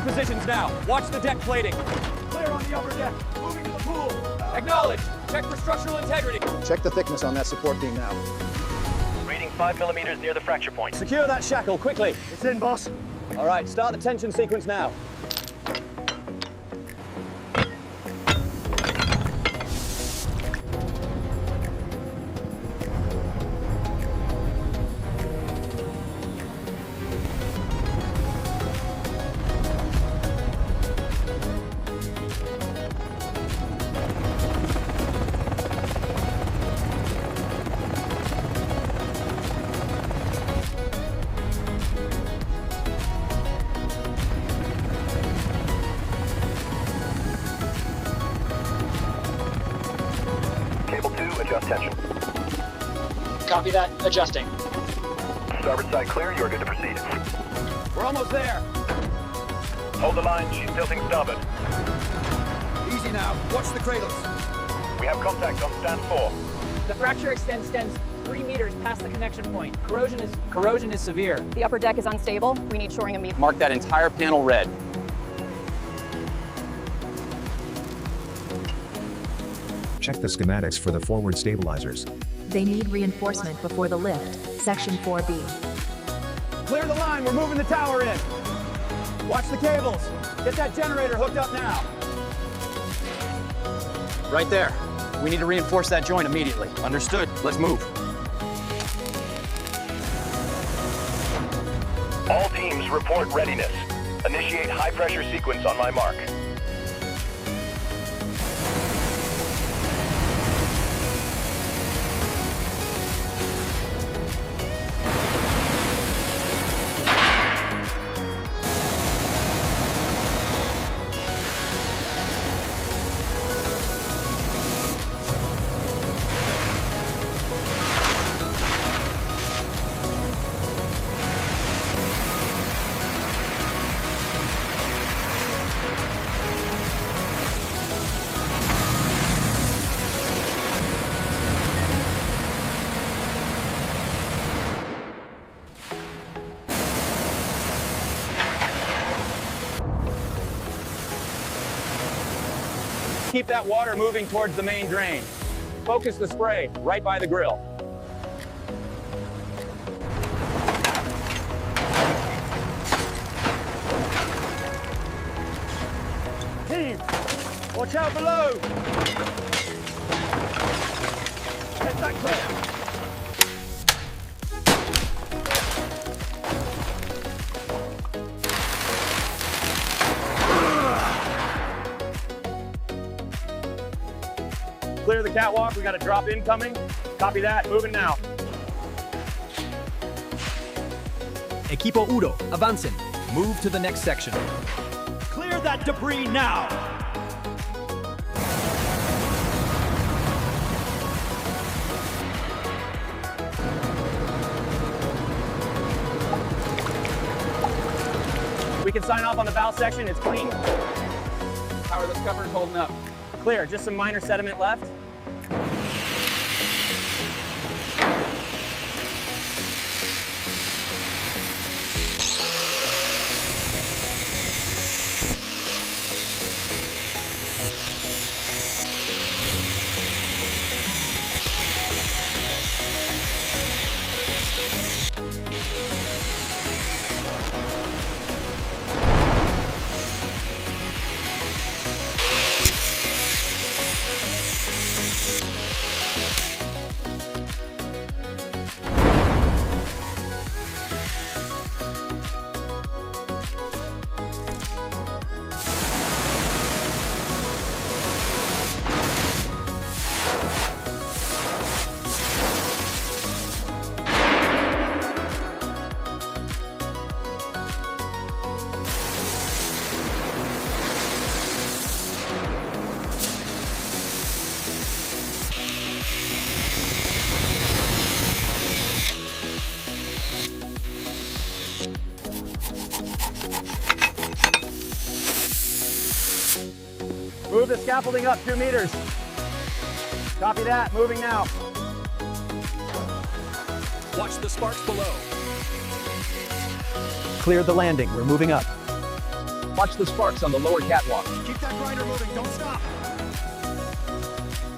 positions now. Watch the deck plating. Clear on the upper deck. Moving to the pool. Acknowledge. Check for structural integrity. Check the thickness on that support beam now. Reading 5 millimeters near the fracture point. Secure that shackle quickly. It's in, boss. All right, start the tension sequence now. Cable 2, adjust tension. Copy that. Adjusting. Starboard side clear, you are good to proceed. We're almost there. Hold the line, she's tilting starboard. Easy now. Watch the cradles. We have contact on stand 4. The fracture extends 3 meters past the connection point. Corrosion is severe. The upper deck is unstable. We need shoring immediately. Mark that entire panel red. Check the schematics for the forward stabilizers. They need reinforcement before the lift. Section 4B. Clear the line. We're moving the tower in. Watch the cables. Get that generator hooked up now. Right there. We need to reinforce that joint immediately. Understood. Let's move. All teams report readiness. Initiate high pressure sequence on my mark. Keep that water moving towards the main drain. Focus the spray right by the grill. Team, watch out below. Get that clear. Clear the catwalk. We got a drop incoming. Copy that. Moving now. Equipo Udo, avancen. Move to the next section. Clear that debris now. We can sign off on the bow section. It's clean. How are those covers holding up? Clear. Just some minor sediment left. Move the scaffolding up 2 meters. Copy that, moving now. Watch the sparks below. Clear the landing, we're moving up. Watch the sparks on the lower catwalk. Keep that grinder moving. Don't stop.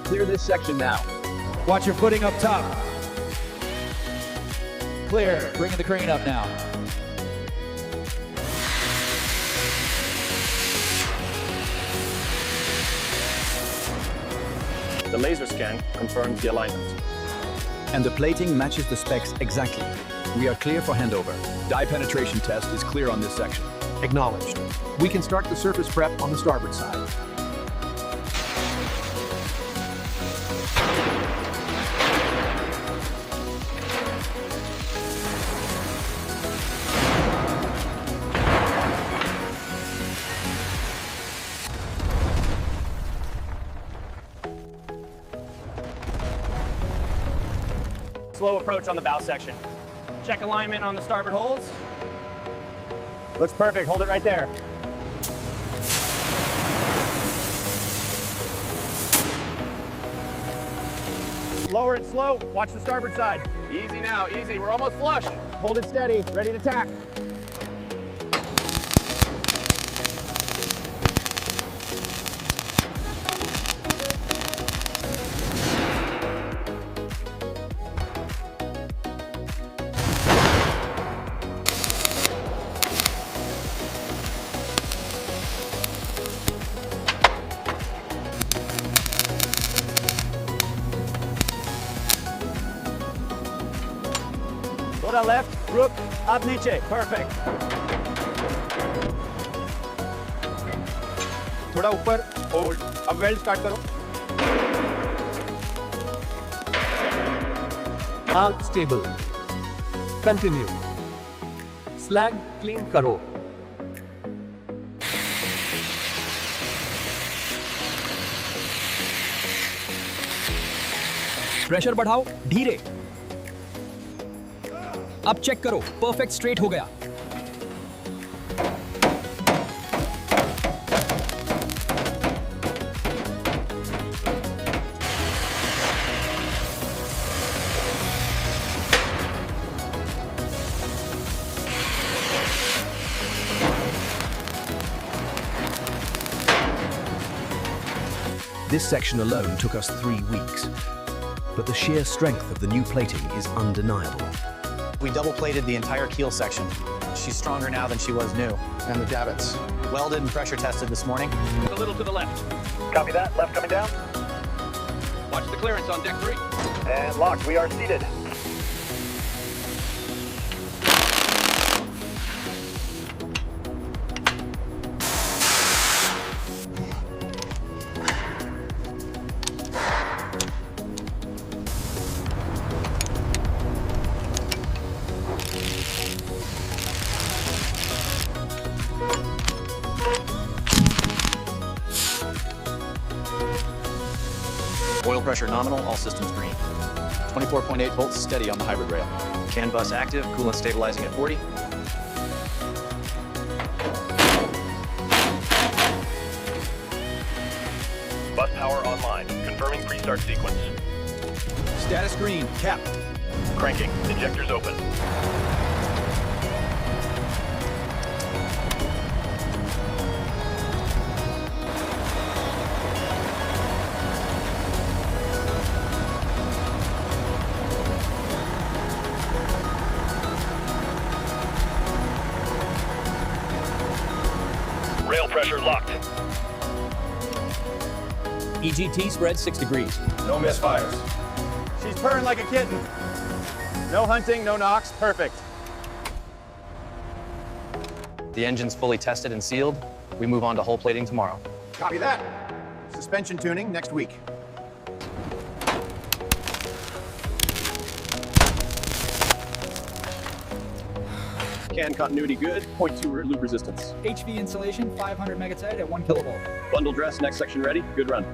Clear this section now. Watch your footing up top. Clear. Bringing the crane up now. The laser scan confirms the alignment. And the plating matches the specs exactly. We are clear for handover. Die penetration test is clear on this section. Acknowledged. We can start the surface prep on the starboard side. Slow approach on the bow section. Check alignment on the starboard holes. Looks perfect, hold it right there. Lower it slow, watch the starboard side. Easy now, easy, we're almost flush. Hold it steady, ready to tack. थोड़ा left, रुक, अब नीचे, perfect. थोड़ा ऊपर, hold. अब weld start करो. Arc stable. Continue. Slag clean करो. Pressure बढ़ाओ, धीरे। अब चेक करो, परफेक्ट स्ट्रेट हो गया। This section alone took us 3 weeks, but the sheer strength of the new plating is undeniable. We double plated the entire keel section. She's stronger now than she was new. And the davits. Welded and pressure tested this morning. A little to the left. Copy that. Left coming down. Watch the clearance on deck 3. And locked. We are seated. Oil pressure nominal, all systems green. 24.8 volts steady on the hybrid rail. CAN bus active, coolant stabilizing at 40. Bus power online. Confirming pre-start sequence. Status green, cap. Cranking. Injectors open. Rail pressure locked. EGT spread 6 degrees. No misfires. She's purring like a kitten. No hunting, no knocks, perfect. The engine's fully tested and sealed. We move on to hull plating tomorrow. Copy that. Suspension tuning next week. CAN continuity good. 0.2 loop resistance. HV insulation 500 megatet at 1 kilovolt. Bundle dress. Next section ready. Good run.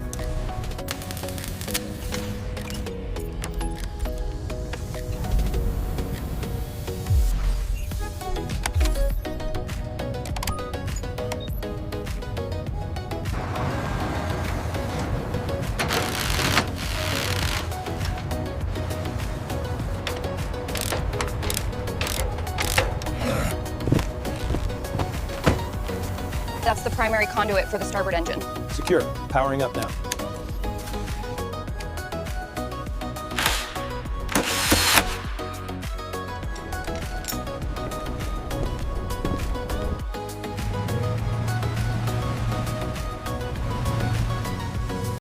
the primary conduit for the starboard engine. Secure. Powering up now.